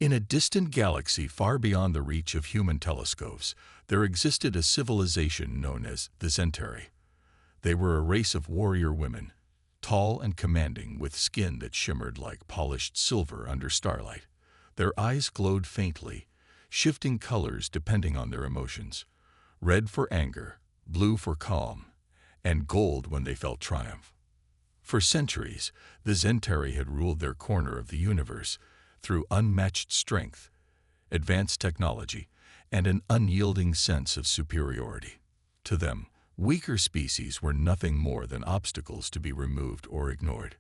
In a distant galaxy far beyond the reach of human telescopes, there existed a civilization known as the Centauri. They were a race of warrior women, tall and commanding, with skin that shimmered like polished silver under starlight. Their eyes glowed faintly, shifting colors depending on their emotions: red for anger, blue for calm, and gold when they felt triumph. For centuries, the Centauri had ruled their corner of the universe through unmatched strength, advanced technology, and an unyielding sense of superiority. To them, weaker species were nothing more than obstacles to be removed or ignored.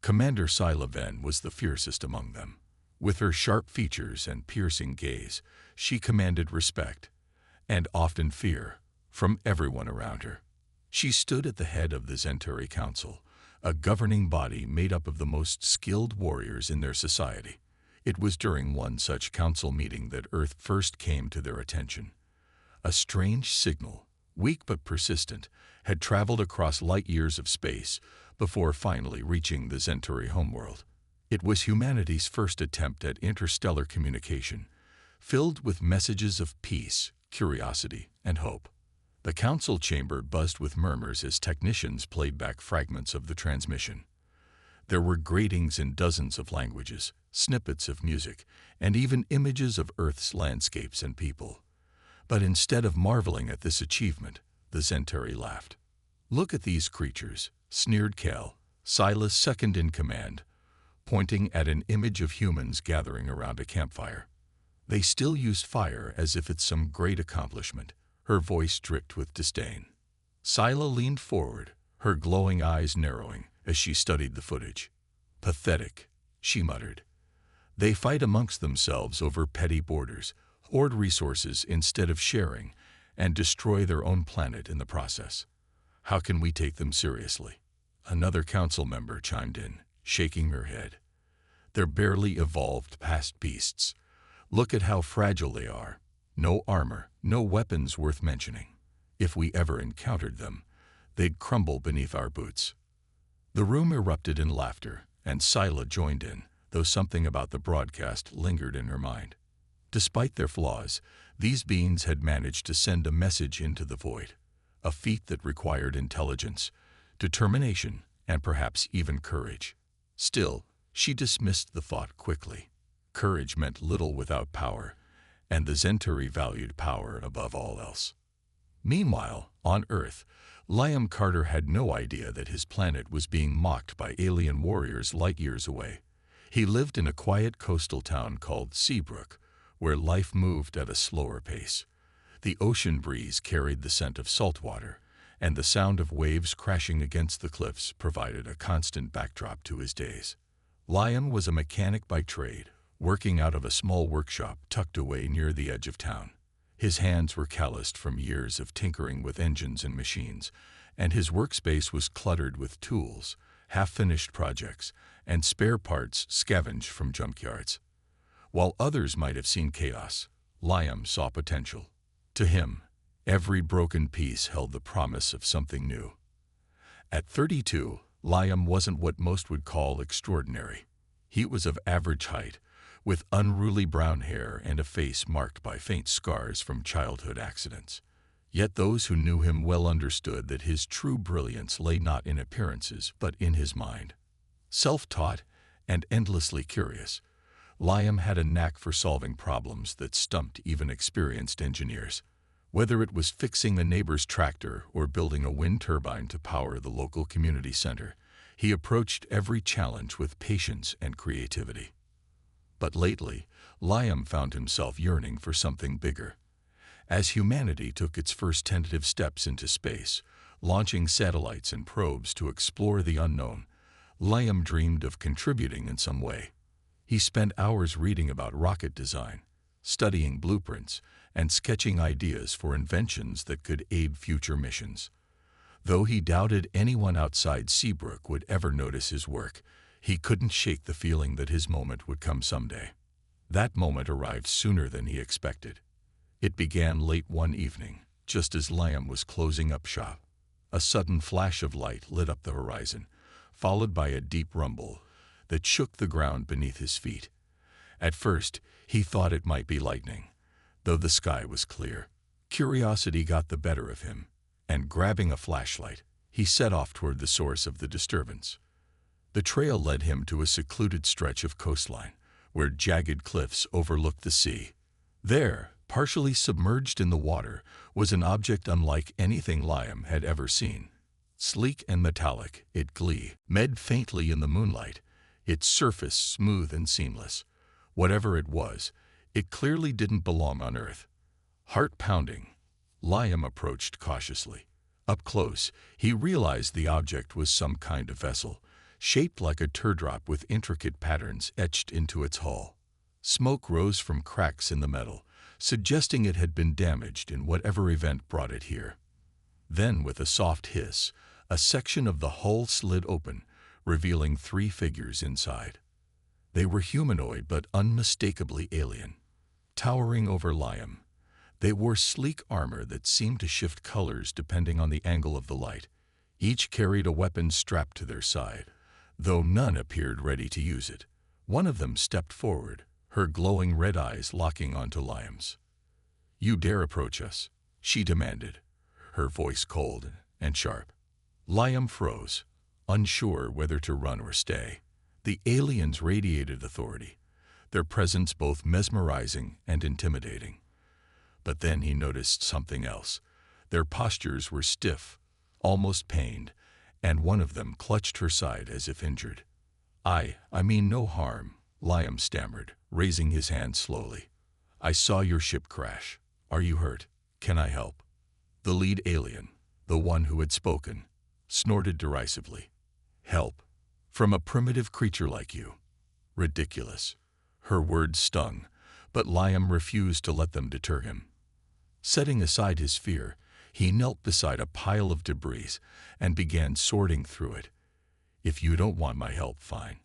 Commander Scifi was the fiercest among them. With her sharp features and piercing gaze, she commanded respect, and often fear, from everyone around her. She stood at the head of the Centauri Council, a governing body made up of the most skilled warriors in their society. It was during one such council meeting that Earth first came to their attention. A strange signal, weak but persistent, had traveled across light years of space before finally reaching the Centauri homeworld. It was humanity's first attempt at interstellar communication, filled with messages of peace, curiosity, and hope. The council chamber buzzed with murmurs as technicians played back fragments of the transmission. There were gratings in dozens of languages, snippets of music, and even images of Earth's landscapes and people. But instead of marveling at this achievement, the Centauri laughed. "Look at these creatures," sneered Cal, Silas second in command, pointing at an image of humans gathering around a campfire. "They still use fire as if it's some great accomplishment," her voice dripped with disdain. Scylla leaned forward, her glowing eyes narrowing as she studied the footage. "Pathetic," she muttered. "They fight amongst themselves over petty borders, hoard resources instead of sharing, and destroy their own planet in the process. How can we take them seriously?" Another council member chimed in, shaking her head. "They're barely evolved past beasts. Look at how fragile they are. No armor, no weapons worth mentioning. If we ever encountered them, they'd crumble beneath our boots." The room erupted in laughter, and Scylla joined in, though something about the broadcast lingered in her mind. Despite their flaws, these beings had managed to send a message into the void, a feat that required intelligence, determination, and perhaps even courage. Still, she dismissed the thought quickly. Courage meant little without power, and the Centauri valued power above all else. Meanwhile, on Earth, Liam Carter had no idea that his planet was being mocked by alien warriors light years away. He lived in a quiet coastal town called Seabrook, where life moved at a slower pace. The ocean breeze carried the scent of salt water, and the sound of waves crashing against the cliffs provided a constant backdrop to his days. Liam was a mechanic by trade, working out of a small workshop tucked away near the edge of town. His hands were calloused from years of tinkering with engines and machines, and his workspace was cluttered with tools, half-finished projects, and spare parts scavenged from junkyards. While others might have seen chaos, Liam saw potential. To him, every broken piece held the promise of something new. At 32, Liam wasn't what most would call extraordinary. He was of average height, with unruly brown hair and a face marked by faint scars from childhood accidents. Yet those who knew him well understood that his true brilliance lay not in appearances but in his mind. Self-taught and endlessly curious, Liam had a knack for solving problems that stumped even experienced engineers. Whether it was fixing a neighbor's tractor or building a wind turbine to power the local community center, he approached every challenge with patience and creativity. But lately, Liam found himself yearning for something bigger. As humanity took its first tentative steps into space, launching satellites and probes to explore the unknown, Liam dreamed of contributing in some way. He spent hours reading about rocket design, studying blueprints, and sketching ideas for inventions that could aid future missions. Though he doubted anyone outside Seabrook would ever notice his work, he couldn't shake the feeling that his moment would come someday. That moment arrived sooner than he expected. It began late one evening, just as Liam was closing up shop. A sudden flash of light lit up the horizon, followed by a deep rumble that shook the ground beneath his feet. At first, he thought it might be lightning, though the sky was clear. Curiosity got the better of him, and grabbing a flashlight, he set off toward the source of the disturbance. The trail led him to a secluded stretch of coastline, where jagged cliffs overlooked the sea. There, partially submerged in the water, was an object unlike anything Liam had ever seen. Sleek and metallic, it gleamed faintly in the moonlight, its surface smooth and seamless. Whatever it was, it clearly didn't belong on Earth. Heart pounding, Liam approached cautiously. Up close, he realized the object was some kind of vessel, shaped like a teardrop with intricate patterns etched into its hull. Smoke rose from cracks in the metal, suggesting it had been damaged in whatever event brought it here. Then, with a soft hiss, a section of the hull slid open, revealing 3 figures inside. They were humanoid but unmistakably alien. Towering over Liam, they wore sleek armor that seemed to shift colors depending on the angle of the light. Each carried a weapon strapped to their side, though none appeared ready to use it. One of them stepped forward, her glowing red eyes locking onto Liam's. "You dare approach us?" she demanded, her voice cold and sharp. Liam froze, unsure whether to run or stay. The aliens radiated authority, their presence both mesmerizing and intimidating. But then he noticed something else. Their postures were stiff, almost pained, and one of them clutched her side as if injured. I mean no harm," Liam stammered, raising his hand slowly. "I saw your ship crash. Are you hurt? Can I help?" The lead alien, the one who had spoken, snorted derisively. "Help? From a primitive creature like you? Ridiculous." Her words stung, but Liam refused to let them deter him. Setting aside his fear, he knelt beside a pile of debris and began sorting through it. "If you don't want my help, fine.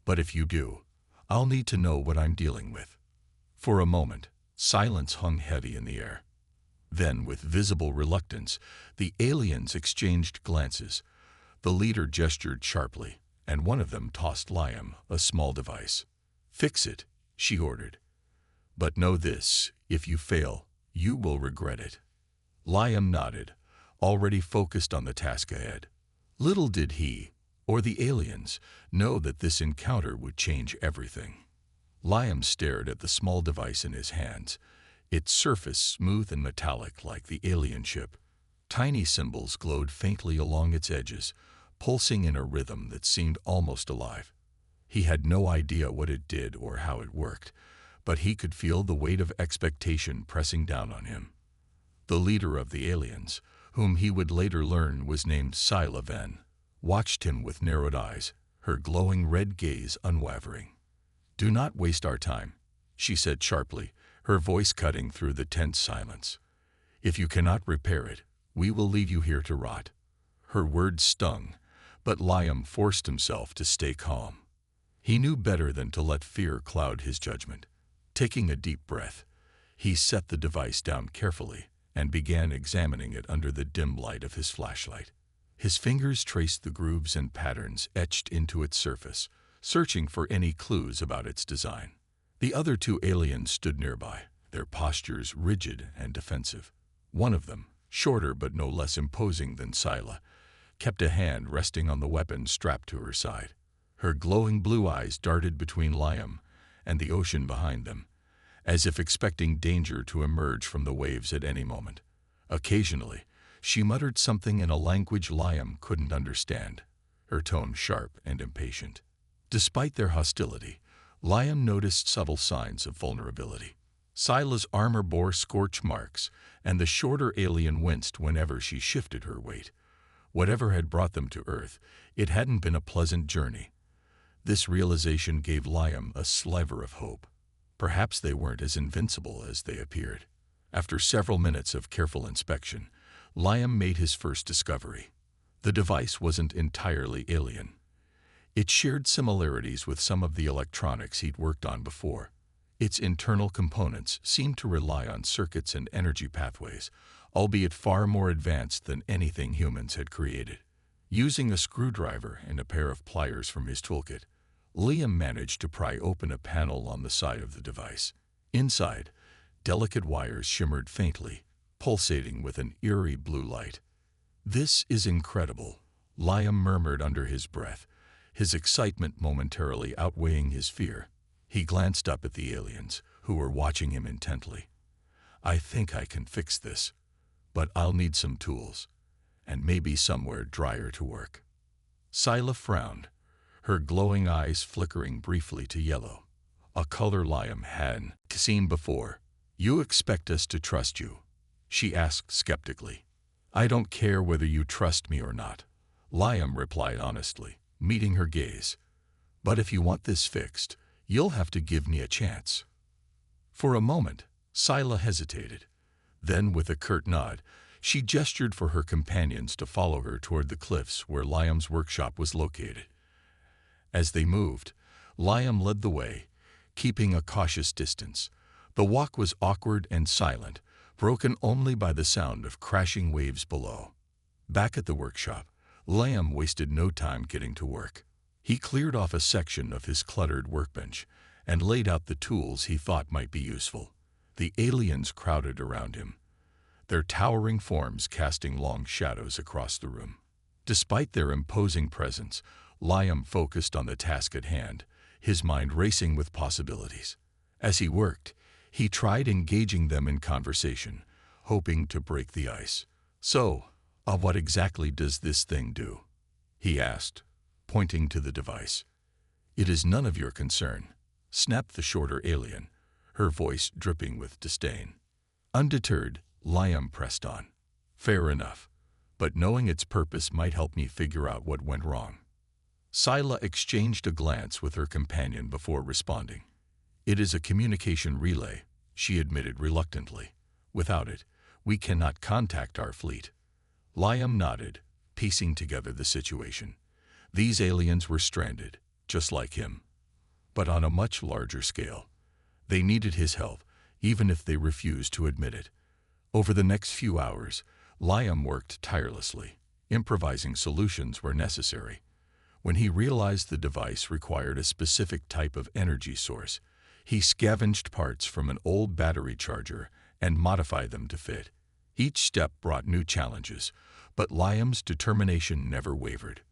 But if you do, I'll need to know what I'm dealing with." For a moment, silence hung heavy in the air. Then, with visible reluctance, the aliens exchanged glances. The leader gestured sharply, and one of them tossed Liam a small device. "Fix it," she ordered. "But know this, if you fail, you will regret it." Liam nodded, already focused on the task ahead. Little did he, or the aliens, know that this encounter would change everything. Liam stared at the small device in his hands, its surface smooth and metallic like the alien ship. Tiny symbols glowed faintly along its edges, pulsing in a rhythm that seemed almost alive. He had no idea what it did or how it worked, but he could feel the weight of expectation pressing down on him. The leader of the aliens, whom he would later learn was named Scifi, watched him with narrowed eyes, her glowing red gaze unwavering. "Do not waste our time," she said sharply, her voice cutting through the tense silence. "If you cannot repair it, we will leave you here to rot." Her words stung, but Liam forced himself to stay calm. He knew better than to let fear cloud his judgment. Taking a deep breath, he set the device down carefully and began examining it under the dim light of his flashlight. His fingers traced the grooves and patterns etched into its surface, searching for any clues about its design. The other 2 aliens stood nearby, their postures rigid and defensive. One of them, shorter but no less imposing than Scylla, kept a hand resting on the weapon strapped to her side. Her glowing blue eyes darted between Liam and the ocean behind them, as if expecting danger to emerge from the waves at any moment. Occasionally, she muttered something in a language Liam couldn't understand, her tone sharp and impatient. Despite their hostility, Liam noticed subtle signs of vulnerability. Scylla's armor bore scorch marks, and the shorter alien winced whenever she shifted her weight. Whatever had brought them to Earth, it hadn't been a pleasant journey. This realization gave Liam a sliver of hope. Perhaps they weren't as invincible as they appeared. After several minutes of careful inspection, Liam made his first discovery. The device wasn't entirely alien. It shared similarities with some of the electronics he'd worked on before. Its internal components seemed to rely on circuits and energy pathways, albeit far more advanced than anything humans had created. Using a screwdriver and a pair of pliers from his toolkit, Liam managed to pry open a panel on the side of the device. Inside, delicate wires shimmered faintly, pulsating with an eerie blue light. "This is incredible," Liam murmured under his breath, his excitement momentarily outweighing his fear. He glanced up at the aliens, who were watching him intently. "I think I can fix this, but I'll need some tools, and maybe somewhere drier to work." Scylla frowned, her glowing eyes flickering briefly to yellow, a color Liam hadn't seen before. "You expect us to trust you?" she asked skeptically. "I don't care whether you trust me or not," Liam replied honestly, meeting her gaze. "But if you want this fixed, you'll have to give me a chance." For a moment, Scylla hesitated. Then, with a curt nod, she gestured for her companions to follow her toward the cliffs where Liam's workshop was located. As they moved, Liam led the way, keeping a cautious distance. The walk was awkward and silent, broken only by the sound of crashing waves below. Back at the workshop, Liam wasted no time getting to work. He cleared off a section of his cluttered workbench and laid out the tools he thought might be useful. The aliens crowded around him, their towering forms casting long shadows across the room. Despite their imposing presence, Liam focused on the task at hand, his mind racing with possibilities. As he worked, he tried engaging them in conversation, hoping to break the ice. "So, what exactly does this thing do?" he asked, pointing to the device. "It is none of your concern," snapped the shorter alien, her voice dripping with disdain. Undeterred, Liam pressed on. "Fair enough, but knowing its purpose might help me figure out what went wrong." Scylla exchanged a glance with her companion before responding. "It is a communication relay," she admitted reluctantly. "Without it, we cannot contact our fleet." Liam nodded, piecing together the situation. These aliens were stranded, just like him, but on a much larger scale. They needed his help, even if they refused to admit it. Over the next few hours, Liam worked tirelessly, improvising solutions where necessary. When he realized the device required a specific type of energy source, he scavenged parts from an old battery charger and modified them to fit. Each step brought new challenges, but Liam's determination never wavered.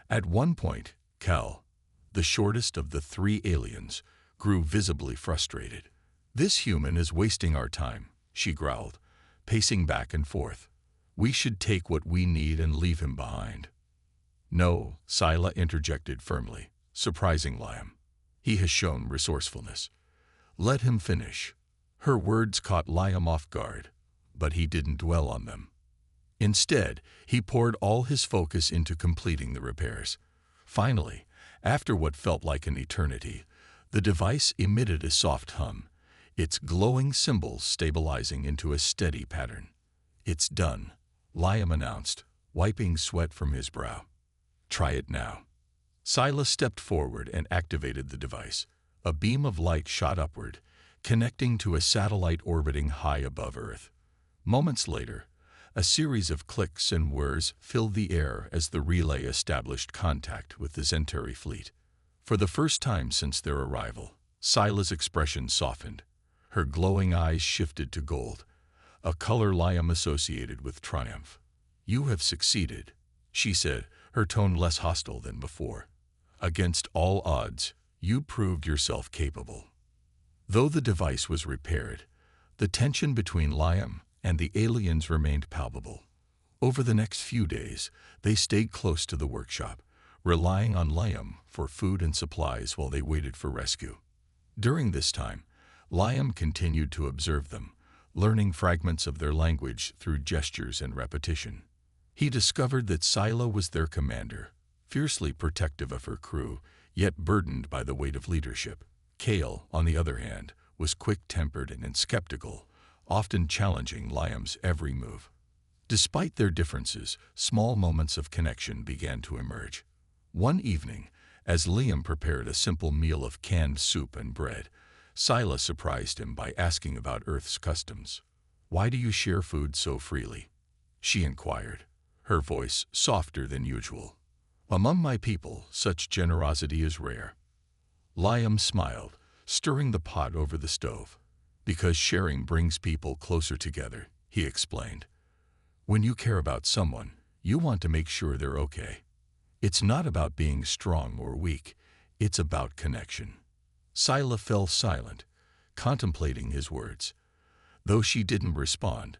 At one point, Cal, the shortest of the three aliens, grew visibly frustrated. "This human is wasting our time," she growled, pacing back and forth. "We should take what we need and leave him behind." "No," Scylla interjected firmly, surprising Liam. "He has shown resourcefulness. Let him finish." Her words caught Liam off guard, but he didn't dwell on them. Instead, he poured all his focus into completing the repairs. Finally, after what felt like an eternity, the device emitted a soft hum, its glowing symbols stabilizing into a steady pattern. "It's done," Liam announced, wiping sweat from his brow. "Try it now." Scylla stepped forward and activated the device. A beam of light shot upward, connecting to a satellite orbiting high above Earth. Moments later, a series of clicks and whirs filled the air as the relay established contact with the Centauri fleet. For the first time since their arrival, Scylla's expression softened. Her glowing eyes shifted to gold, a color Liam associated with triumph. "You have succeeded," she said, her tone less hostile than before. "Against all odds, you proved yourself capable." Though the device was repaired, the tension between Liam and the aliens remained palpable. Over the next few days, they stayed close to the workshop, relying on Liam for food and supplies while they waited for rescue. During this time, Liam continued to observe them, learning fragments of their language through gestures and repetition. He discovered that Scylla was their commander, fiercely protective of her crew, yet burdened by the weight of leadership. Kale, on the other hand, was quick-tempered and skeptical, often challenging Liam's every move. Despite their differences, small moments of connection began to emerge. One evening, as Liam prepared a simple meal of canned soup and bread, Scylla surprised him by asking about Earth's customs. "Why do you share food so freely?" she inquired, her voice softer than usual. "Among my people, such generosity is rare," Liam smiled, stirring the pot over the stove. Because sharing brings people closer together, he explained. When you care about someone, you want to make sure they're okay. It's not about being strong or weak, it's about connection. Scylla fell silent, contemplating his words. Though she didn't respond,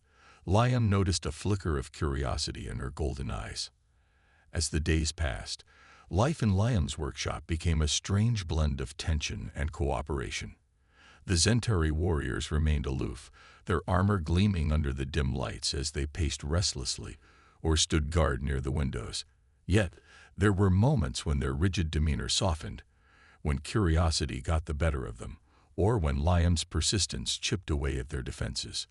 Liam noticed a flicker of curiosity in her golden eyes. As the days passed, life in Liam's workshop became a strange blend of tension and cooperation. The Zentari warriors remained aloof, their armor gleaming under the dim lights as they paced restlessly or stood guard near the windows. Yet, there were moments when their rigid demeanor softened, when curiosity got the better of them, or when Liam's persistence chipped away at their defenses.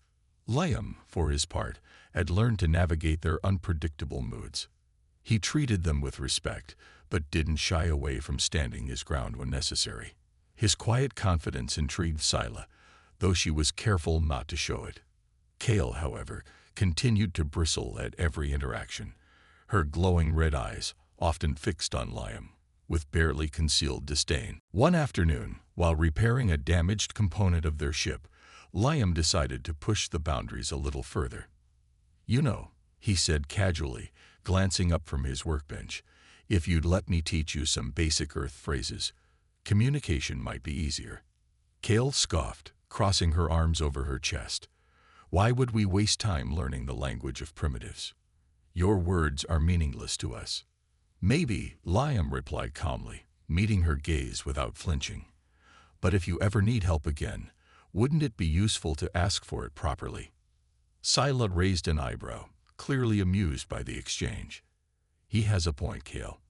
Liam, for his part, had learned to navigate their unpredictable moods. He treated them with respect, but didn't shy away from standing his ground when necessary. His quiet confidence intrigued Scylla, though she was careful not to show it. Kale, however, continued to bristle at every interaction, her glowing red eyes often fixed on Liam, with barely concealed disdain. One afternoon, while repairing a damaged component of their ship, Liam decided to push the boundaries a little further. "You know," he said casually, glancing up from his workbench, "if you'd let me teach you some basic Earth phrases, communication might be easier." Kale scoffed, crossing her arms over her chest. "Why would we waste time learning the language of primitives? Your words are meaningless to us." "Maybe," Liam replied calmly, meeting her gaze without flinching. "But if you ever need help again, wouldn't it be useful to ask for it properly?" Scylla raised an eyebrow, clearly amused by the exchange. "He has a point, Kale.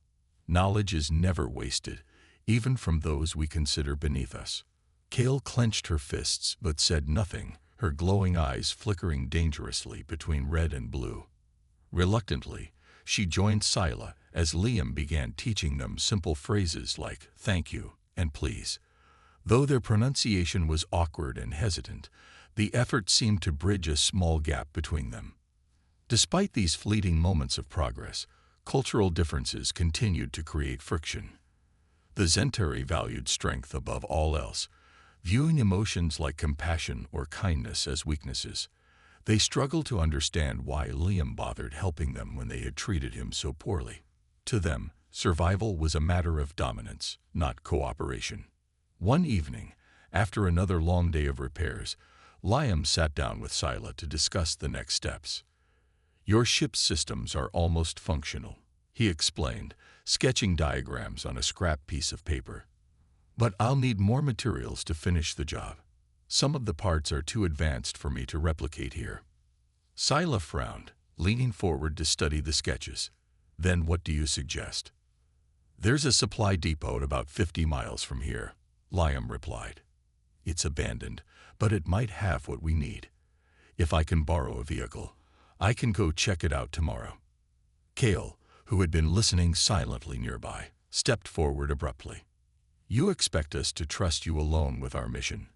Knowledge is never wasted, even from those we consider beneath us." Kale clenched her fists but said nothing, her glowing eyes flickering dangerously between red and blue. Reluctantly, she joined Scylla as Liam began teaching them simple phrases like "thank you" and "please." Though their pronunciation was awkward and hesitant, the effort seemed to bridge a small gap between them. Despite these fleeting moments of progress, cultural differences continued to create friction. The Zentari valued strength above all else, viewing emotions like compassion or kindness as weaknesses. They struggled to understand why Liam bothered helping them when they had treated him so poorly. To them, survival was a matter of dominance, not cooperation. One evening, after another long day of repairs, Liam sat down with Scylla to discuss the next steps. "Your ship's systems are almost functional," he explained, sketching diagrams on a scrap piece of paper. "But I'll need more materials to finish the job. Some of the parts are too advanced for me to replicate here." Scylla frowned, leaning forward to study the sketches. "Then what do you suggest?" "There's a supply depot about 50 miles from here," Liam replied. "It's abandoned, but it might have what we need. If I can borrow a vehicle, I can go check it out tomorrow." Kale, who had been listening silently nearby, stepped forward abruptly. "You expect us to trust you alone with our mission.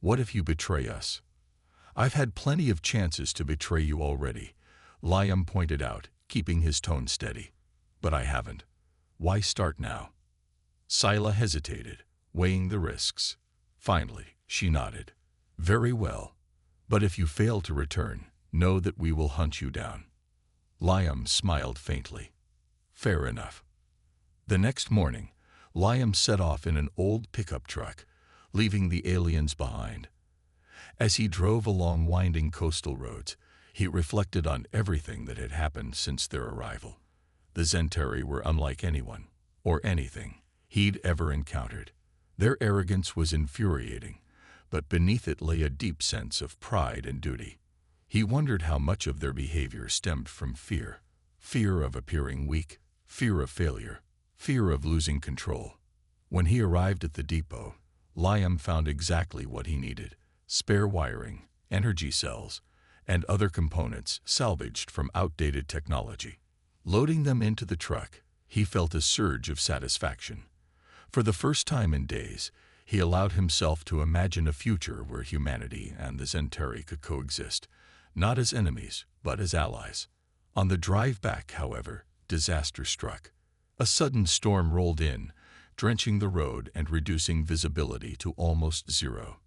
What if you betray us?" "I've had plenty of chances to betray you already," Liam pointed out, keeping his tone steady. "But I haven't. Why start now?" Scylla hesitated, weighing the risks. Finally, she nodded. "Very well. But if you fail to return, know that we will hunt you down." Liam smiled faintly. "Fair enough." The next morning, Liam set off in an old pickup truck, leaving the aliens behind. As he drove along winding coastal roads, he reflected on everything that had happened since their arrival. The Zentari were unlike anyone, or anything, he'd ever encountered. Their arrogance was infuriating, but beneath it lay a deep sense of pride and duty. He wondered how much of their behavior stemmed from fear. Fear of appearing weak, fear of failure, fear of losing control. When he arrived at the depot, Liam found exactly what he needed: spare wiring, energy cells, and other components salvaged from outdated technology. Loading them into the truck, he felt a surge of satisfaction. For the first time in days, he allowed himself to imagine a future where humanity and the Zentari could coexist, not as enemies, but as allies. On the drive back, however, disaster struck. A sudden storm rolled in, drenching the road and reducing visibility to almost zero.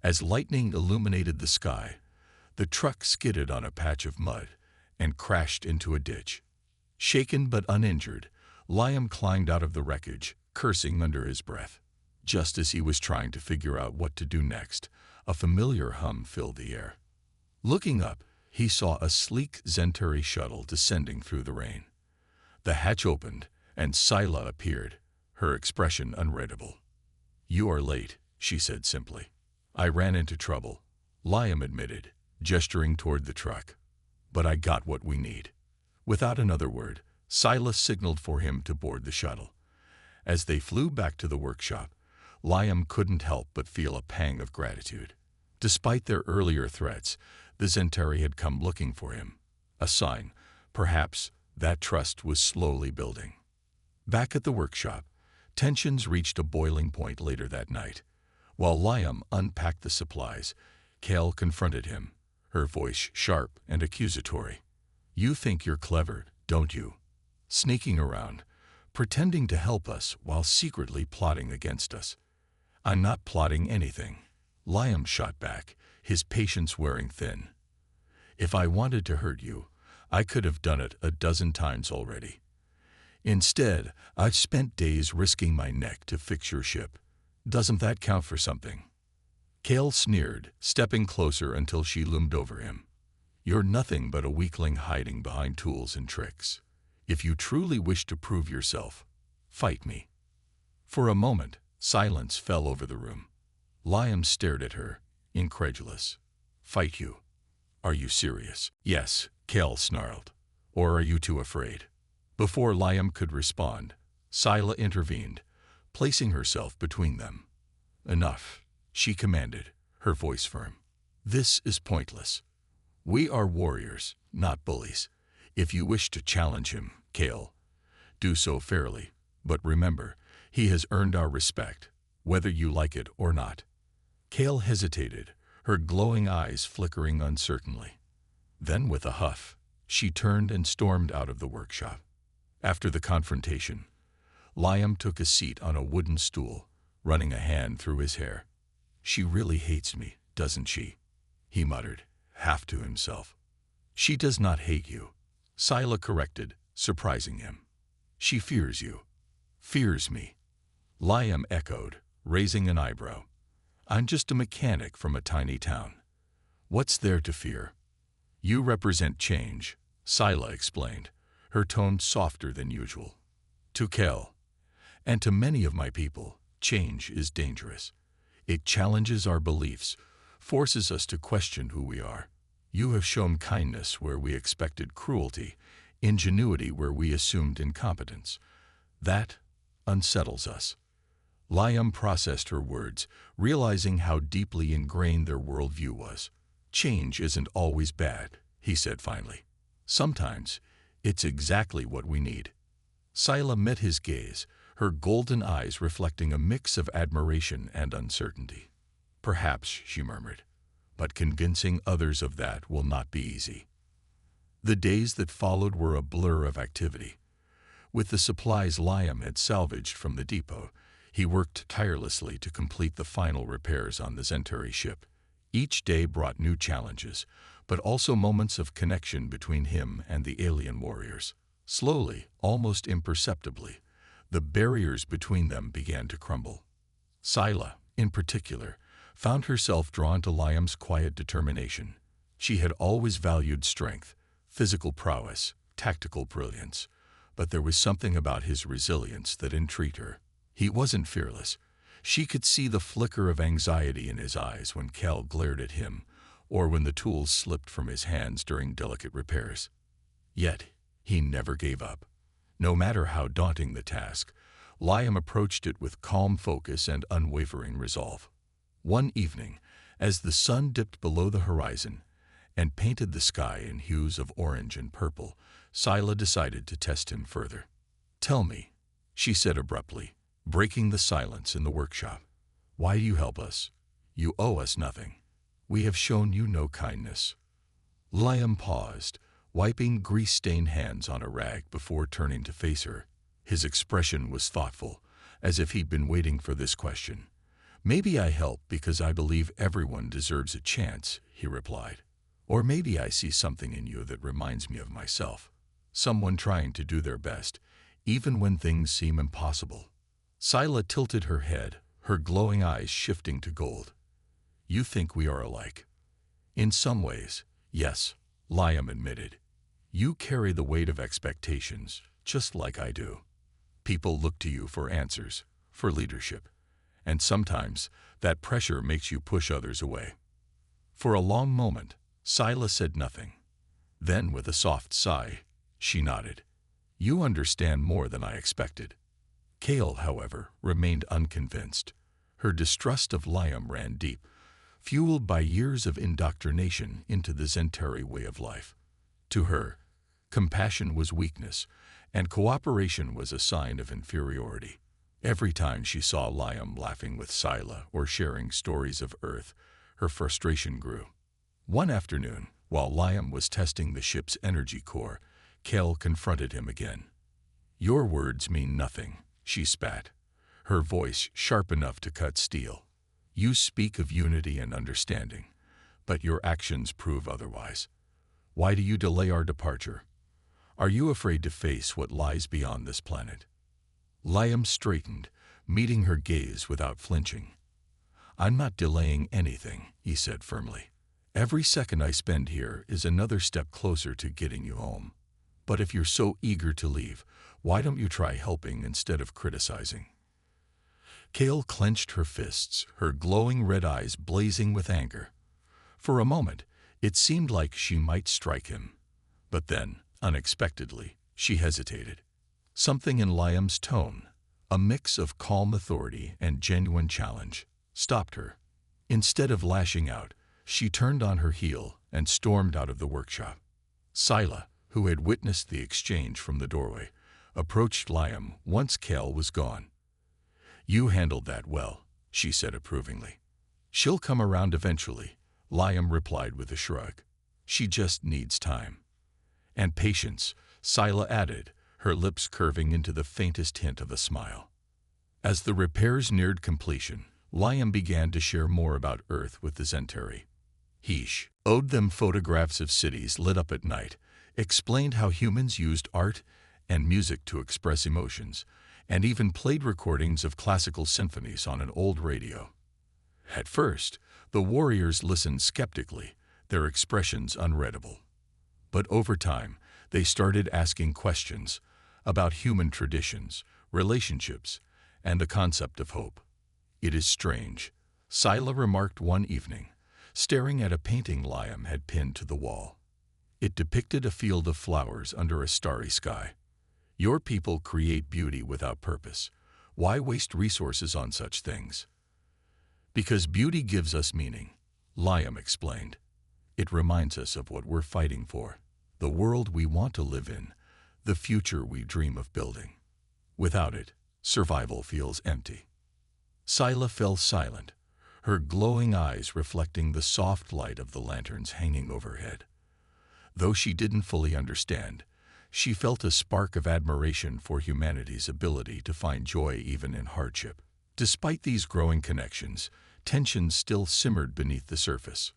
As lightning illuminated the sky, the truck skidded on a patch of mud and crashed into a ditch. Shaken but uninjured, Liam climbed out of the wreckage, cursing under his breath. Just as he was trying to figure out what to do next, a familiar hum filled the air. Looking up, he saw a sleek Centauri shuttle descending through the rain. The hatch opened, and Scylla appeared, her expression unreadable. "You are late," she said simply. "I ran into trouble," Liam admitted, gesturing toward the truck. "But I got what we need." Without another word, Scylla signaled for him to board the shuttle. As they flew back to the workshop, Liam couldn't help but feel a pang of gratitude. Despite their earlier threats, the Centauri had come looking for him. A sign, perhaps, that trust was slowly building. Back at the workshop, tensions reached a boiling point later that night. While Liam unpacked the supplies, Kale confronted him, her voice sharp and accusatory. "You think you're clever, don't you? Sneaking around, pretending to help us while secretly plotting against us." "I'm not plotting anything," Liam shot back, his patience wearing thin. "If I wanted to hurt you, I could have done it a dozen times already. Instead, I've spent days risking my neck to fix your ship. Doesn't that count for something?" Kale sneered, stepping closer until she loomed over him. "You're nothing but a weakling hiding behind tools and tricks. If you truly wish to prove yourself, fight me." For a moment, silence fell over the room. Liam stared at her, incredulous. "Fight you? Are you serious?" "Yes," Kale snarled. "Or are you too afraid?" Before Liam could respond, Scylla intervened, placing herself between them. "Enough," she commanded, her voice firm. "This is pointless. We are warriors, not bullies. If you wish to challenge him, Kale, do so fairly, but remember, he has earned our respect, whether you like it or not." Kale hesitated, her glowing eyes flickering uncertainly. Then, with a huff, she turned and stormed out of the workshop. After the confrontation, Liam took a seat on a wooden stool, running a hand through his hair. "She really hates me, doesn't she?" he muttered, half to himself. "She does not hate you," Scylla corrected, surprising him. "She fears you." "Fears me," Liam echoed, raising an eyebrow. "I'm just a mechanic from a tiny town. What's there to fear?" "You represent change," Scylla explained, her tone softer than usual. "To Kale, and to many of my people, change is dangerous. It challenges our beliefs, forces us to question who we are. You have shown kindness where we expected cruelty, ingenuity where we assumed incompetence. That unsettles us." Liam processed her words, realizing how deeply ingrained their worldview was. "Change isn't always bad," he said finally. "Sometimes it's exactly what we need." Scylla met his gaze, her golden eyes reflecting a mix of admiration and uncertainty. "Perhaps," she murmured, "but convincing others of that will not be easy." The days that followed were a blur of activity. With the supplies Liam had salvaged from the depot, he worked tirelessly to complete the final repairs on the Centauri ship. Each day brought new challenges, but also moments of connection between him and the alien warriors. Slowly, almost imperceptibly, the barriers between them began to crumble. Scylla, in particular, found herself drawn to Liam's quiet determination. She had always valued strength, physical prowess, tactical brilliance, but there was something about his resilience that intrigued her. He wasn't fearless. She could see the flicker of anxiety in his eyes when Kel glared at him, or when the tools slipped from his hands during delicate repairs. Yet, he never gave up. No matter how daunting the task, Liam approached it with calm focus and unwavering resolve. One evening, as the sun dipped below the horizon and painted the sky in hues of orange and purple, Scylla decided to test him further. "Tell me," she said abruptly, breaking the silence in the workshop. "Why do you help us? You owe us nothing. We have shown you no kindness." Liam paused, wiping grease-stained hands on a rag before turning to face her. His expression was thoughtful, as if he'd been waiting for this question. "Maybe I help because I believe everyone deserves a chance," he replied. "Or maybe I see something in you that reminds me of myself. Someone trying to do their best, even when things seem impossible." Scylla tilted her head, her glowing eyes shifting to gold. "You think we are alike?" "In some ways, yes," Liam admitted. "You carry the weight of expectations, just like I do. People look to you for answers, for leadership, and sometimes that pressure makes you push others away." For a long moment, Scylla said nothing. Then, with a soft sigh, she nodded. "You understand more than I expected." Kale, however, remained unconvinced. Her distrust of Liam ran deep, fueled by years of indoctrination into the Zentari way of life. To her, compassion was weakness, and cooperation was a sign of inferiority. Every time she saw Liam laughing with Scylla or sharing stories of Earth, her frustration grew. One afternoon, while Liam was testing the ship's energy core, Kale confronted him again. "Your words mean nothing," she spat, her voice sharp enough to cut steel. "You speak of unity and understanding, but your actions prove otherwise. Why do you delay our departure? Are you afraid to face what lies beyond this planet?" Liam straightened, meeting her gaze without flinching. "I'm not delaying anything," he said firmly. "Every second I spend here is another step closer to getting you home. But if you're so eager to leave, why don't you try helping instead of criticizing?" Kale clenched her fists, her glowing red eyes blazing with anger. For a moment, it seemed like she might strike him. But then, unexpectedly, she hesitated. Something in Liam's tone, a mix of calm authority and genuine challenge, stopped her. Instead of lashing out, she turned on her heel and stormed out of the workshop. Scylla, who had witnessed the exchange from the doorway, approached Liam once Kale was gone. "You handled that well," she said approvingly. "She'll come around eventually," Liam replied with a shrug. "She just needs time." "And patience," Scylla added, her lips curving into the faintest hint of a smile. As the repairs neared completion, Liam began to share more about Earth with the Zentari. He showed them photographs of cities lit up at night, explained how humans used art and music to express emotions, and even played recordings of classical symphonies on an old radio. At first, the warriors listened skeptically, their expressions unreadable. But over time, they started asking questions about human traditions, relationships, and the concept of hope. "It is strange," Scylla remarked one evening, staring at a painting Liam had pinned to the wall. It depicted a field of flowers under a starry sky. "Your people create beauty without purpose. Why waste resources on such things?" "Because beauty gives us meaning," Liam explained. "It reminds us of what we're fighting for, the world we want to live in, the future we dream of building. Without it, survival feels empty." Scylla fell silent, her glowing eyes reflecting the soft light of the lanterns hanging overhead. Though she didn't fully understand, she felt a spark of admiration for humanity's ability to find joy even in hardship. Despite these growing connections, tensions still simmered beneath the surface.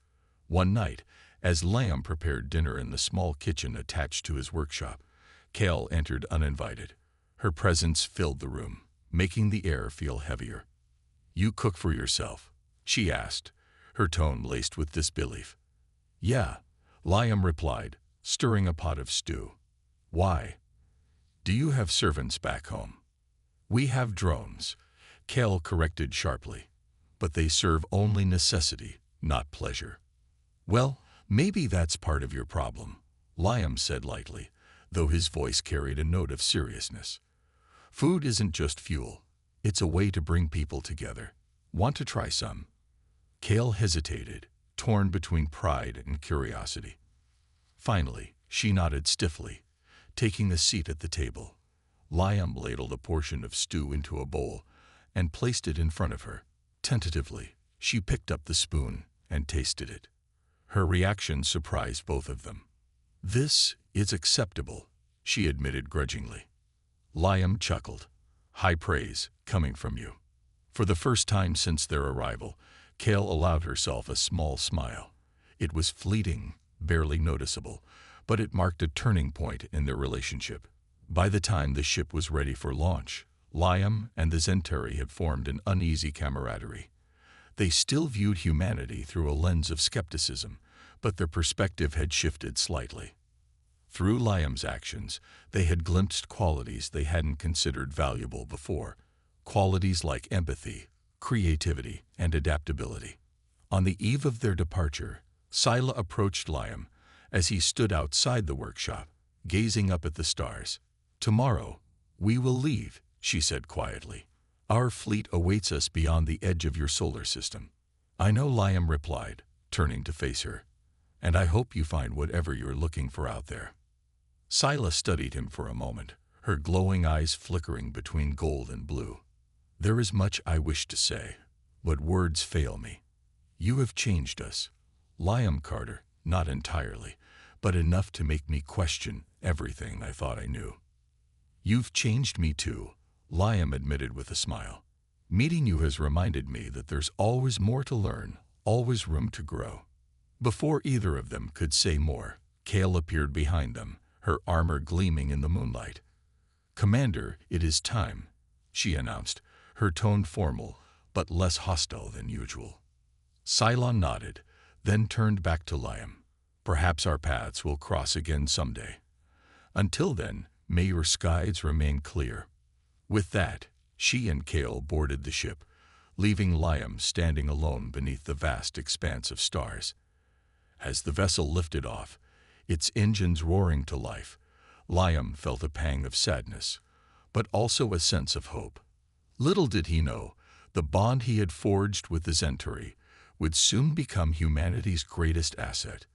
One night, as Liam prepared dinner in the small kitchen attached to his workshop, Kale entered uninvited. Her presence filled the room, making the air feel heavier. "You cook for yourself?" she asked, her tone laced with disbelief. "Yeah," Liam replied, stirring a pot of stew. "Why? Do you have servants back home?" "We have drones," Kale corrected sharply, "but they serve only necessity, not pleasure." "Well, maybe that's part of your problem," Liam said lightly, though his voice carried a note of seriousness. "Food isn't just fuel, it's a way to bring people together. Want to try some?" Kale hesitated, torn between pride and curiosity. Finally, she nodded stiffly, taking a seat at the table. Liam ladled a portion of stew into a bowl and placed it in front of her. Tentatively, she picked up the spoon and tasted it. Her reaction surprised both of them. "This is acceptable," she admitted grudgingly. Liam chuckled. High praise coming from you. For the first time since their arrival, Kale allowed herself a small smile. It was fleeting, barely noticeable, but it marked a turning point in their relationship. By the time the ship was ready for launch, Liam and the Zentari had formed an uneasy camaraderie. They still viewed humanity through a lens of skepticism, but their perspective had shifted slightly. Through Liam's actions, they had glimpsed qualities they hadn't considered valuable before, qualities like empathy, creativity, and adaptability. On the eve of their departure, Scylla approached Liam as he stood outside the workshop, gazing up at the stars. "Tomorrow, we will leave," she said quietly. "Our fleet awaits us beyond the edge of your solar system." "I know," Liam replied, turning to face her, "and I hope you find whatever you're looking for out there." Scylla studied him for a moment, her glowing eyes flickering between gold and blue. "There is much I wish to say, but words fail me. You have changed us, Liam Carter, not entirely, but enough to make me question everything I thought I knew." "You've changed me too," Liam admitted with a smile. "Meeting you has reminded me that there's always more to learn, always room to grow." Before either of them could say more, Kale appeared behind them, her armor gleaming in the moonlight. "Commander, it is time," she announced, her tone formal, but less hostile than usual. Cylon nodded, then turned back to Liam. "Perhaps our paths will cross again someday. Until then, may your skies remain clear." With that, she and Kale boarded the ship, leaving Liam standing alone beneath the vast expanse of stars. As the vessel lifted off, its engines roaring to life, Liam felt a pang of sadness, but also a sense of hope. Little did he know, the bond he had forged with the Zentari would soon become humanity's greatest asset.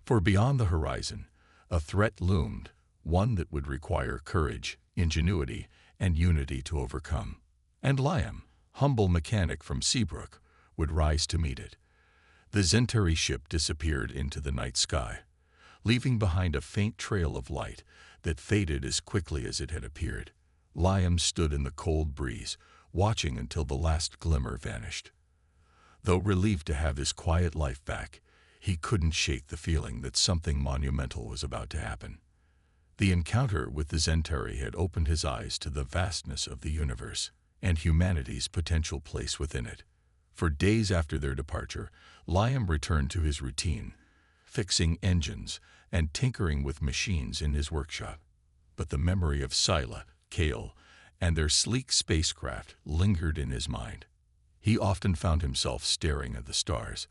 For beyond the horizon, a threat loomed, one that would require courage, ingenuity, and unity to overcome. And Liam, humble mechanic from Seabrook, would rise to meet it. The Zentari ship disappeared into the night sky, leaving behind a faint trail of light that faded as quickly as it had appeared. Liam stood in the cold breeze, watching until the last glimmer vanished. Though relieved to have his quiet life back, he couldn't shake the feeling that something monumental was about to happen. The encounter with the Zentari had opened his eyes to the vastness of the universe and humanity's potential place within it. For days after their departure, Liam returned to his routine, fixing engines and tinkering with machines in his workshop. But the memory of Scylla, Kale, and their sleek spacecraft lingered in his mind. He often found himself staring at the stars,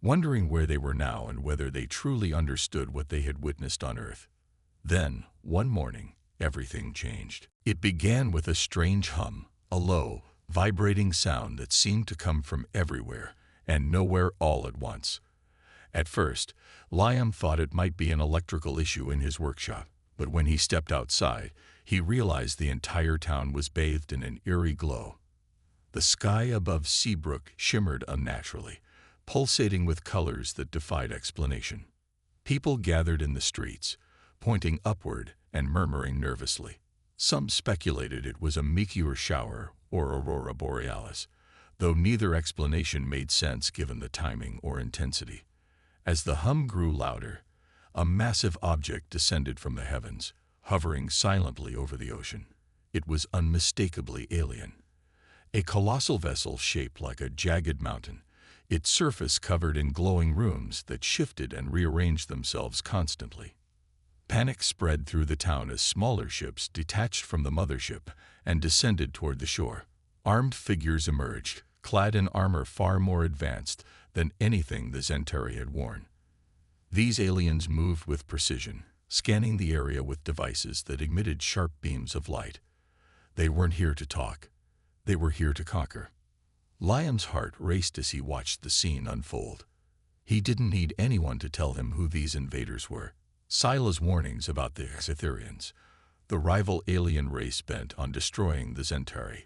wondering where they were now and whether they truly understood what they had witnessed on Earth. Then, one morning, everything changed. It began with a strange hum, a low, vibrating sound that seemed to come from everywhere and nowhere all at once. At first, Liam thought it might be an electrical issue in his workshop, but when he stepped outside, he realized the entire town was bathed in an eerie glow. The sky above Seabrook shimmered unnaturally, pulsating with colors that defied explanation. People gathered in the streets, pointing upward and murmuring nervously. Some speculated it was a meteor shower or aurora borealis, though neither explanation made sense given the timing or intensity. As the hum grew louder, a massive object descended from the heavens, hovering silently over the ocean. It was unmistakably alien. A colossal vessel shaped like a jagged mountain, its surface covered in glowing runes that shifted and rearranged themselves constantly. Panic spread through the town as smaller ships detached from the mothership and descended toward the shore. Armed figures emerged, clad in armor far more advanced than anything the Zentari had worn. These aliens moved with precision, scanning the area with devices that emitted sharp beams of light. They weren't here to talk. They were here to conquer. Liam's heart raced as he watched the scene unfold. He didn't need anyone to tell him who these invaders were. Scylla's warnings about the Itherians, the rival alien race bent on destroying the Zentari,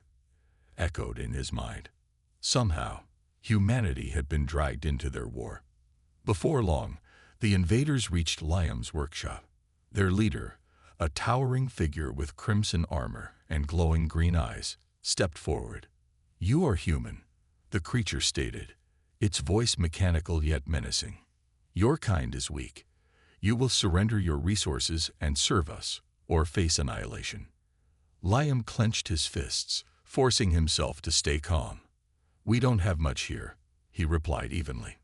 echoed in his mind. Somehow, humanity had been dragged into their war. Before long, the invaders reached Liam's workshop. Their leader, A towering figure with crimson armor and glowing green eyes stepped forward. "You are human," the creature stated, its voice mechanical yet menacing. "Your kind is weak. You will surrender your resources and serve us, or face annihilation." Liam clenched his fists, forcing himself to stay calm. "We don't have much here," he replied evenly.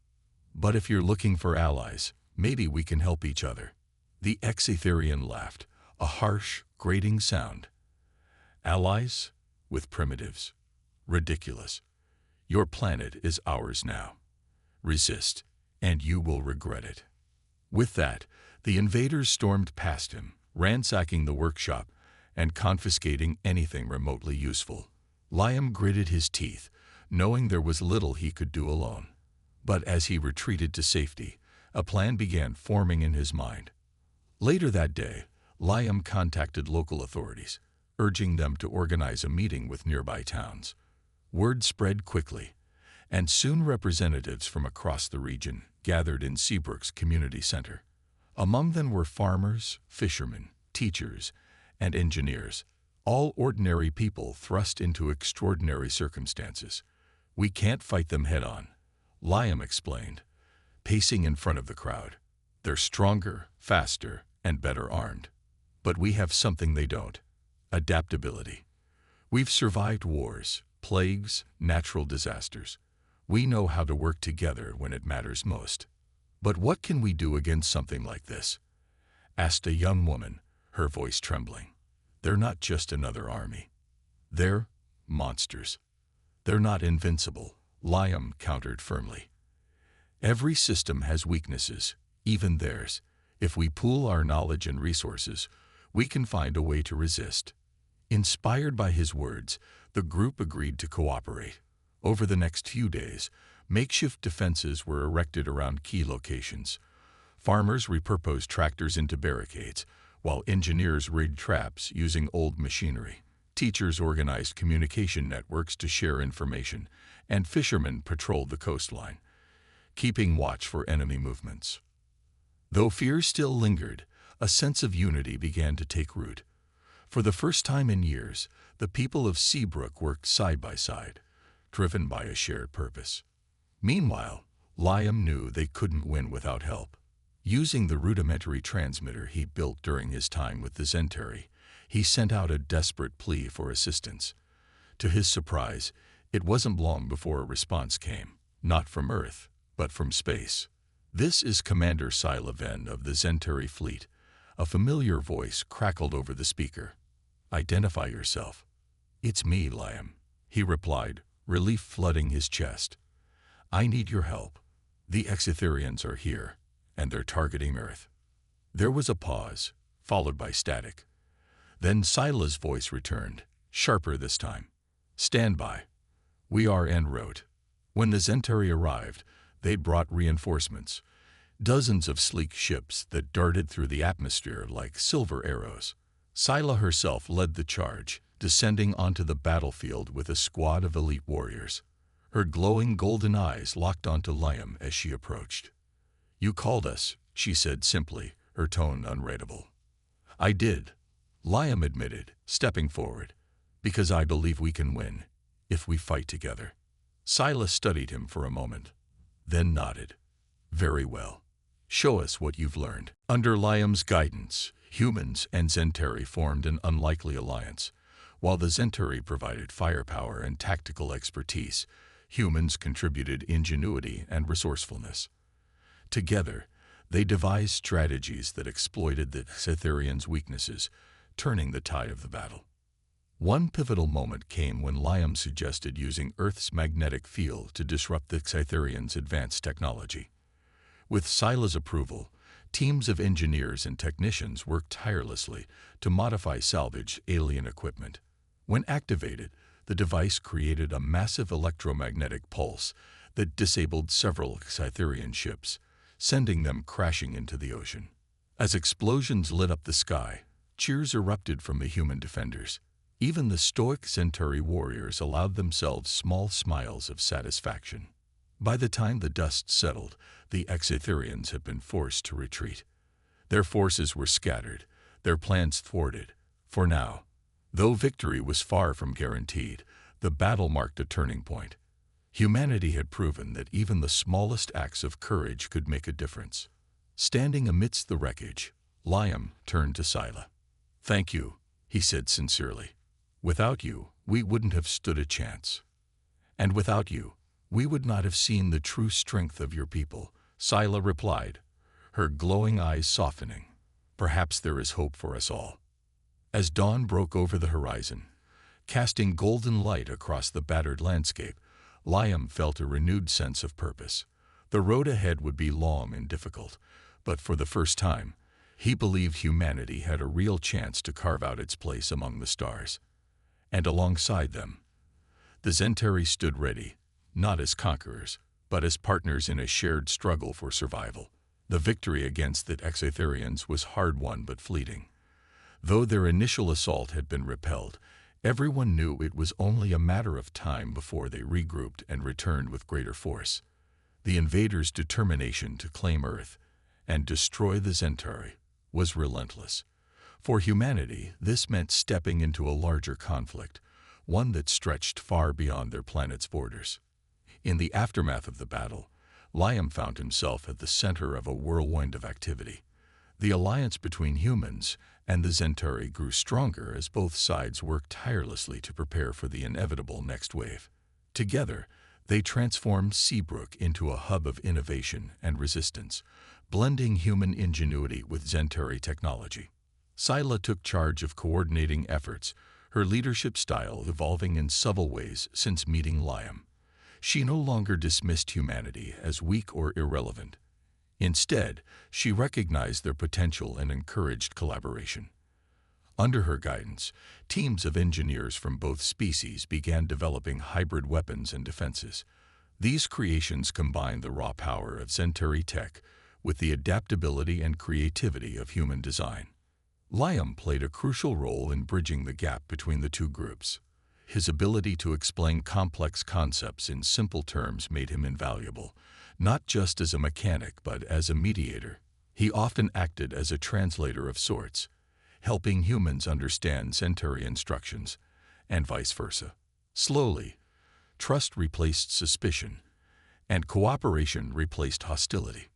"But if you're looking for allies, maybe we can help each other." The Exetherian laughed, a harsh, grating sound. "Allies? With primitives? Ridiculous. Your planet is ours now. Resist, and you will regret it." With that, the invaders stormed past him, ransacking the workshop and confiscating anything remotely useful. Liam gritted his teeth, knowing there was little he could do alone. But as he retreated to safety, a plan began forming in his mind. Later that day, Liam contacted local authorities, urging them to organize a meeting with nearby towns. Word spread quickly, and soon representatives from across the region gathered in Seabrook's community center. Among them were farmers, fishermen, teachers, and engineers, all ordinary people thrust into extraordinary circumstances. "We can't fight them head-on," Liam explained, pacing in front of the crowd. "They're stronger, faster, and better armed. But we have something they don't: adaptability. We've survived wars, plagues, natural disasters. We know how to work together when it matters most." "But what can we do against something like this?" asked a young woman, her voice trembling. "They're not just another army. They're monsters." "They're not invincible," Liam countered firmly. "Every system has weaknesses, even theirs. If we pool our knowledge and resources, we can find a way to resist." Inspired by his words, the group agreed to cooperate. Over the next few days, makeshift defenses were erected around key locations. Farmers repurposed tractors into barricades, while engineers rigged traps using old machinery. Teachers organized communication networks to share information, and fishermen patrolled the coastline, keeping watch for enemy movements. Though fear still lingered, a sense of unity began to take root. For the first time in years, the people of Seabrook worked side by side, driven by a shared purpose. Meanwhile, Liam knew they couldn't win without help. Using the rudimentary transmitter he built during his time with the Zentari, he sent out a desperate plea for assistance. To his surprise, it wasn't long before a response came, not from Earth, but from space. "This is Commander Scifi of the Zentari fleet," a familiar voice crackled over the speaker. "Identify yourself." "It's me, Liam," he replied, relief flooding his chest. "I need your help. The Exetherians are here, and they're targeting Earth." There was a pause, followed by static. Then Sila's voice returned, sharper this time. "Stand by. We are en route." When the Zentari arrived, they brought reinforcements, dozens of sleek ships that darted through the atmosphere like silver arrows. Sila herself led the charge, descending onto the battlefield with a squad of elite warriors. Her glowing golden eyes locked onto Liam as she approached. "You called us," she said simply, her tone unreadable. "I did," Liam admitted, stepping forward, "because I believe we can win, if we fight together." Sila studied him for a moment, then nodded. "Very well. Show us what you've learned." Under Liam's guidance, humans and Zentari formed an unlikely alliance. While the Zentari provided firepower and tactical expertise, humans contributed ingenuity and resourcefulness. Together, they devised strategies that exploited the Xetherians' weaknesses, turning the tide of the battle. One pivotal moment came when Liam suggested using Earth's magnetic field to disrupt the Xetherians' advanced technology. With Sila's approval, teams of engineers and technicians worked tirelessly to modify salvaged alien equipment. When activated, the device created a massive electromagnetic pulse that disabled several Xetherian ships, sending them crashing into the ocean. As explosions lit up the sky, cheers erupted from the human defenders. Even the stoic Zentari warriors allowed themselves small smiles of satisfaction. By the time the dust settled, the Exetherians had been forced to retreat. Their forces were scattered, their plans thwarted. For now, though victory was far from guaranteed, the battle marked a turning point. Humanity had proven that even the smallest acts of courage could make a difference. Standing amidst the wreckage, Liam turned to Scylla. "Thank you," he said sincerely. "Without you, we wouldn't have stood a chance. And without you, we would not have seen the true strength of your people," Scylla replied, her glowing eyes softening. "Perhaps there is hope for us all." As dawn broke over the horizon, casting golden light across the battered landscape, Liam felt a renewed sense of purpose. The road ahead would be long and difficult, but for the first time, he believed humanity had a real chance to carve out its place among the stars. And alongside them, the Zentari stood ready, not as conquerors, but as partners in a shared struggle for survival. The victory against the Exotherians was hard-won but fleeting. Though their initial assault had been repelled, everyone knew it was only a matter of time before they regrouped and returned with greater force. The invaders' determination to claim Earth and destroy the Zentari was relentless. For humanity, this meant stepping into a larger conflict, one that stretched far beyond their planet's borders. In the aftermath of the battle, Liam found himself at the center of a whirlwind of activity. The alliance between humans and the Zentari grew stronger as both sides worked tirelessly to prepare for the inevitable next wave. Together, they transformed Seabrook into a hub of innovation and resistance, blending human ingenuity with Zentari technology. Scylla took charge of coordinating efforts, her leadership style evolving in subtle ways since meeting Liam. She no longer dismissed humanity as weak or irrelevant. Instead, she recognized their potential and encouraged collaboration. Under her guidance, teams of engineers from both species began developing hybrid weapons and defenses. These creations combined the raw power of Zentari tech with the adaptability and creativity of human design. Liam played a crucial role in bridging the gap between the two groups. His ability to explain complex concepts in simple terms made him invaluable, not just as a mechanic but as a mediator. He often acted as a translator of sorts, helping humans understand Zentari instructions, and vice versa. Slowly, trust replaced suspicion, and cooperation replaced hostility.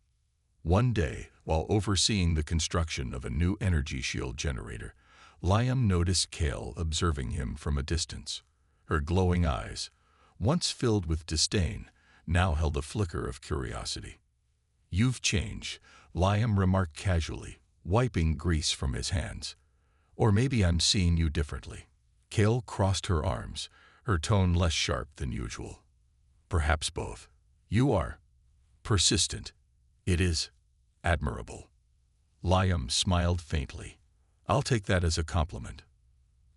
One day, while overseeing the construction of a new energy shield generator, Liam noticed Kale observing him from a distance. Her glowing eyes, once filled with disdain, now held a flicker of curiosity. "You've changed," Liam remarked casually, wiping grease from his hands. "Or maybe I'm seeing you differently." Kale crossed her arms, her tone less sharp than usual. "Perhaps both. You are persistent. It is admirable." Liam smiled faintly. "I'll take that as a compliment."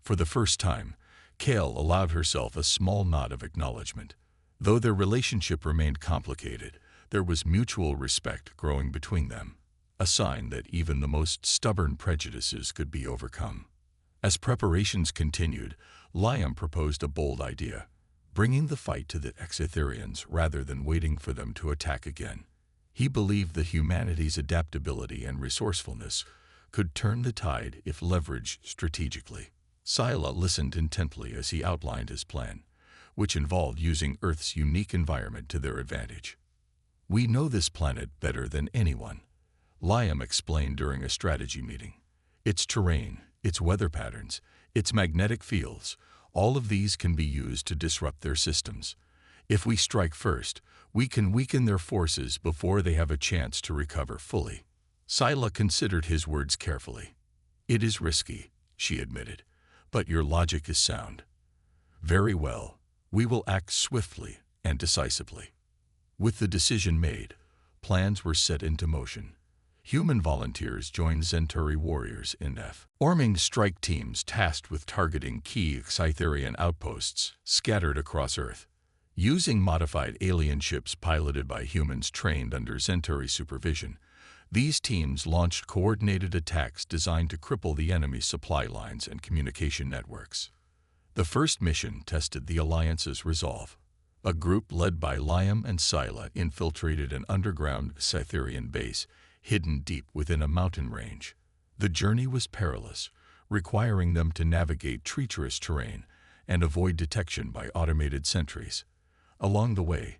For the first time, Kale allowed herself a small nod of acknowledgement. Though their relationship remained complicated, there was mutual respect growing between them, a sign that even the most stubborn prejudices could be overcome. As preparations continued, Liam proposed a bold idea, bringing the fight to the Exotherians rather than waiting for them to attack again. He believed that humanity's adaptability and resourcefulness could turn the tide if leveraged strategically. Scylla listened intently as he outlined his plan, which involved using Earth's unique environment to their advantage. "We know this planet better than anyone," Liam explained during a strategy meeting. "Its terrain, its weather patterns, its magnetic fields, all of these can be used to disrupt their systems. If we strike first, we can weaken their forces before they have a chance to recover fully." Scylla considered his words carefully. "It is risky," she admitted, "but your logic is sound." "Very well. We will act swiftly and decisively." With the decision made, plans were set into motion. Human volunteers joined Zentari warriors in forming strike teams tasked with targeting key Scytherian outposts scattered across Earth. Using modified alien ships piloted by humans trained under Zentari supervision, these teams launched coordinated attacks designed to cripple the enemy's supply lines and communication networks. The first mission tested the Alliance's resolve. A group led by Liam and Scylla infiltrated an underground Scytherian base hidden deep within a mountain range. The journey was perilous, requiring them to navigate treacherous terrain and avoid detection by automated sentries. Along the way,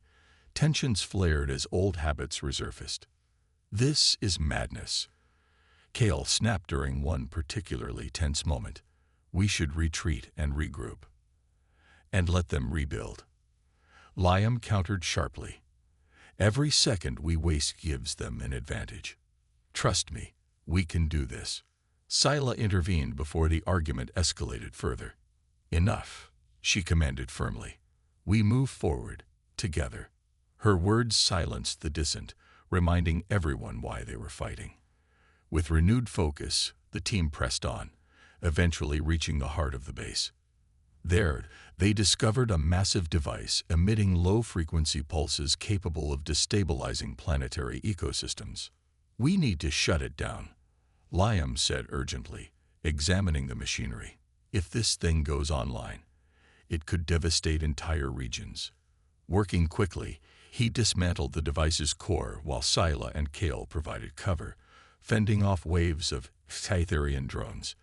tensions flared as old habits resurfaced. "This is madness," Kale snapped during one particularly tense moment. "We should retreat and regroup. And let them rebuild." Liam countered sharply. "Every second we waste gives them an advantage. Trust me, we can do this." Scylla intervened before the argument escalated further. "Enough," she commanded firmly. "We move forward, together." Her words silenced the dissent, reminding everyone why they were fighting. With renewed focus, the team pressed on, eventually reaching the heart of the base. There, they discovered a massive device emitting low-frequency pulses capable of destabilizing planetary ecosystems. "We need to shut it down," Liam said urgently, examining the machinery. "If this thing goes online, it could devastate entire regions." Working quickly, he dismantled the device's core while Scylla and Kale provided cover, fending off waves of Scytherian drones.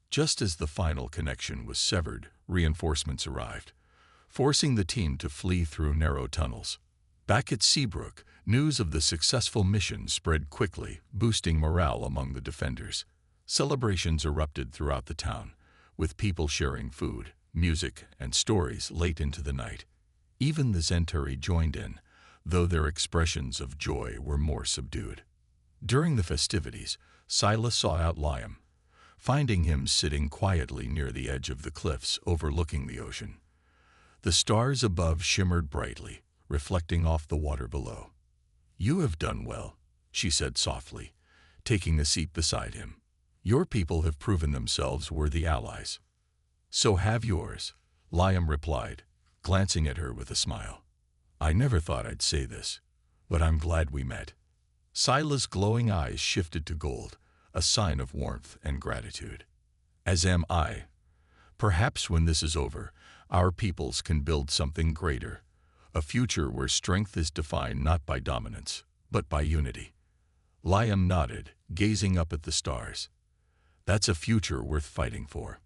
Just as the final connection was severed, reinforcements arrived, forcing the team to flee through narrow tunnels. Back at Seabrook, news of the successful mission spread quickly, boosting morale among the defenders. Celebrations erupted throughout the town, with people sharing food, music, and stories late into the night. Even the Zentari joined in, though their expressions of joy were more subdued. During the festivities, Scylla sought out Liam, finding him sitting quietly near the edge of the cliffs overlooking the ocean. The stars above shimmered brightly, reflecting off the water below. "You have done well," she said softly, taking a seat beside him. "Your people have proven themselves worthy allies." "So have yours," Liam replied, glancing at her with a smile. "I never thought I'd say this, but I'm glad we met." Scylla's glowing eyes shifted to gold, a sign of warmth and gratitude. "As am I. Perhaps when this is over, our peoples can build something greater, a future where strength is defined not by dominance, but by unity." Liam nodded, gazing up at the stars. "That's a future worth fighting for."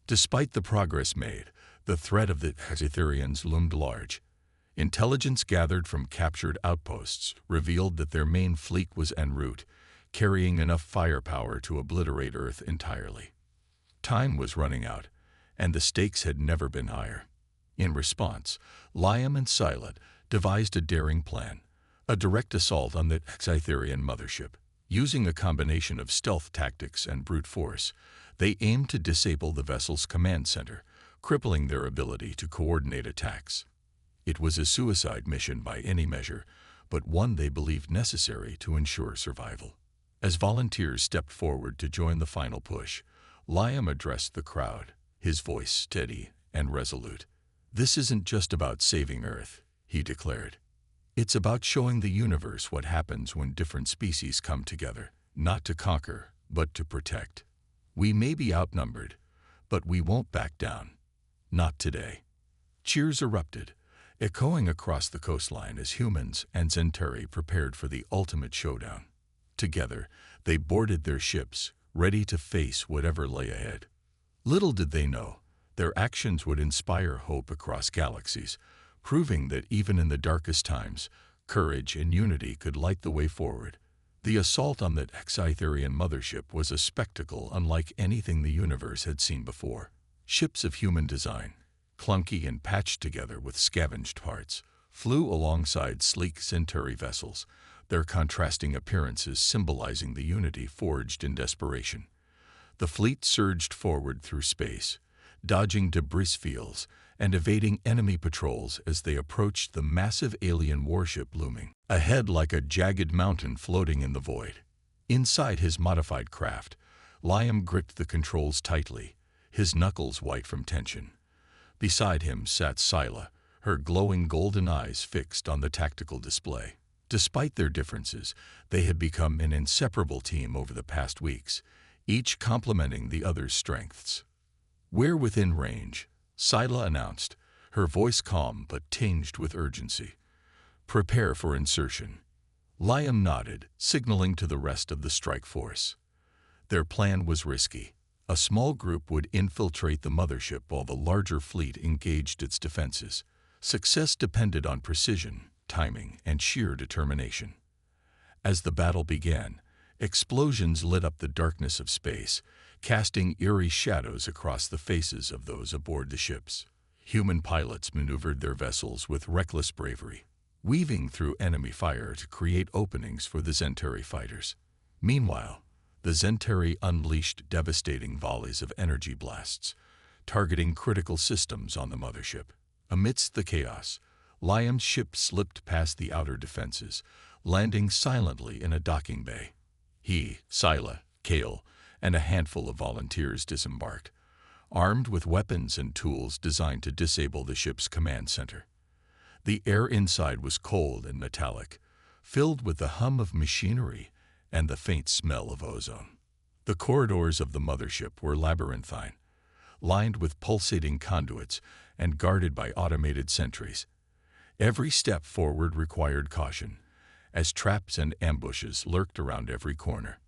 Despite the progress made, the threat of the Scytherians loomed large. Intelligence gathered from captured outposts revealed that their main fleet was en route, carrying enough firepower to obliterate Earth entirely. Time was running out, and the stakes had never been higher. In response, Liam and Scylla devised a daring plan, a direct assault on the Scytherian mothership. Using a combination of stealth tactics and brute force, they aimed to disable the vessel's command center, crippling their ability to coordinate attacks. It was a suicide mission by any measure, but one they believed necessary to ensure survival. As volunteers stepped forward to join the final push, Liam addressed the crowd, his voice steady and resolute. "This isn't just about saving Earth," he declared. "It's about showing the universe what happens when different species come together, not to conquer, but to protect. We may be outnumbered, but we won't back down. Not today." Cheers erupted, echoing across the coastline as humans and Zentari prepared for the ultimate showdown. Together, they boarded their ships, ready to face whatever lay ahead. Little did they know, their actions would inspire hope across galaxies, proving that even in the darkest times, courage and unity could light the way forward. The assault on the Scytherian mothership was a spectacle unlike anything the universe had seen before. Ships of human design, clunky and patched together with scavenged parts, flew alongside sleek Centauri vessels, their contrasting appearances symbolizing the unity forged in desperation. The fleet surged forward through space, dodging debris fields and evading enemy patrols as they approached the massive alien warship looming ahead like a jagged mountain floating in the void. Inside his modified craft, Liam gripped the controls tightly, his knuckles white from tension. Beside him sat Scylla, her glowing golden eyes fixed on the tactical display. Despite their differences, they had become an inseparable team over the past weeks, each complementing the other's strengths. "We're within range," Scylla announced, her voice calm but tinged with urgency. "Prepare for insertion." Liam nodded, signaling to the rest of the strike force. Their plan was risky. A small group would infiltrate the mothership while the larger fleet engaged its defenses. Success depended on precision, timing, and sheer determination. As the battle began, explosions lit up the darkness of space, casting eerie shadows across the faces of those aboard the ships. Human pilots maneuvered their vessels with reckless bravery, weaving through enemy fire to create openings for the Zentari fighters. Meanwhile, the Zentari unleashed devastating volleys of energy blasts, targeting critical systems on the mothership. Amidst the chaos, Liam's ship slipped past the outer defenses, landing silently in a docking bay. He, Scylla, Kale, and a handful of volunteers disembarked, armed with weapons and tools designed to disable the ship's command center. The air inside was cold and metallic, filled with the hum of machinery and the faint smell of ozone. The corridors of the mothership were labyrinthine, lined with pulsating conduits and guarded by automated sentries. Every step forward required caution, as traps and ambushes lurked around every corner.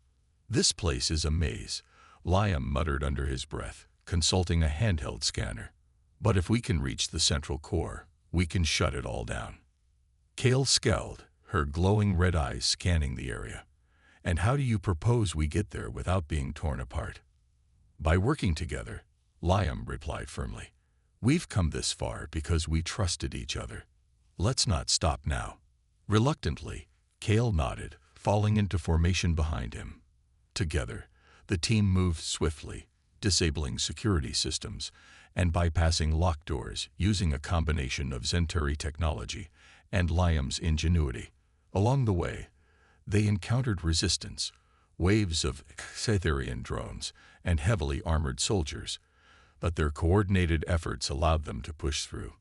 "This place is a maze," Liam muttered under his breath, consulting a handheld scanner. "But if we can reach the central core, we can shut it all down." Kale scowled, her glowing red eyes scanning the area. "And how do you propose we get there without being torn apart?" "By working together," Liam replied firmly. "We've come this far because we trusted each other. Let's not stop now." Reluctantly, Kale nodded, falling into formation behind him. Together, the team moved swiftly, disabling security systems and bypassing locked doors using a combination of Zentari technology and Liam's ingenuity. Along the way, they encountered resistance, waves of Cytherian drones, and heavily armored soldiers, but their coordinated efforts allowed them to push through.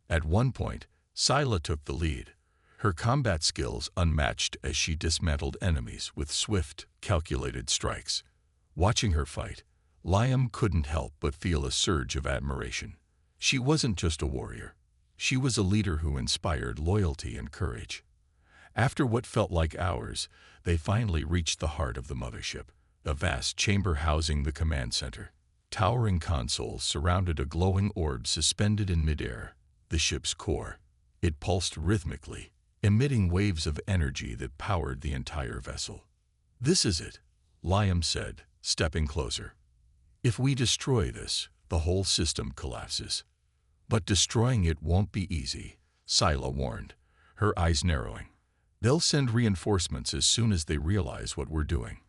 At one point, Scylla took the lead, her combat skills unmatched as she dismantled enemies with swift, calculated strikes. Watching her fight, Liam couldn't help but feel a surge of admiration. She wasn't just a warrior. She was a leader who inspired loyalty and courage. After what felt like hours, they finally reached the heart of the mothership, a vast chamber housing the command center. Towering consoles surrounded a glowing orb suspended in midair, the ship's core. It pulsed rhythmically, emitting waves of energy that powered the entire vessel. "This is it," Liam said, stepping closer. "If we destroy this, the whole system collapses." "But destroying it won't be easy," Scylla warned, her eyes narrowing. "They'll send reinforcements as soon as they realize what we're doing.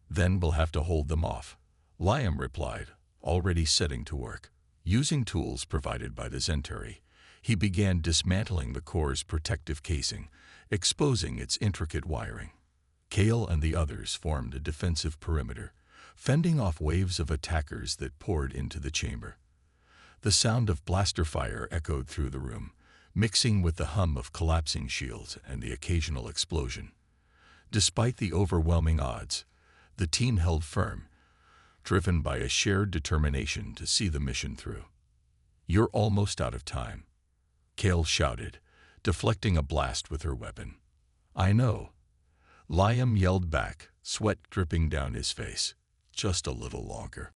Then we'll have to hold them off," Liam replied, already setting to work. Using tools provided by the Zentari, he began dismantling the core's protective casing, exposing its intricate wiring. Kale and the others formed a defensive perimeter, fending off waves of attackers that poured into the chamber. The sound of blaster fire echoed through the room, mixing with the hum of collapsing shields and the occasional explosion. Despite the overwhelming odds, the team held firm, driven by a shared determination to see the mission through. "You're almost out of time," Kale shouted, deflecting a blast with her weapon. "I know," Liam yelled back, sweat dripping down his face. "Just a little longer."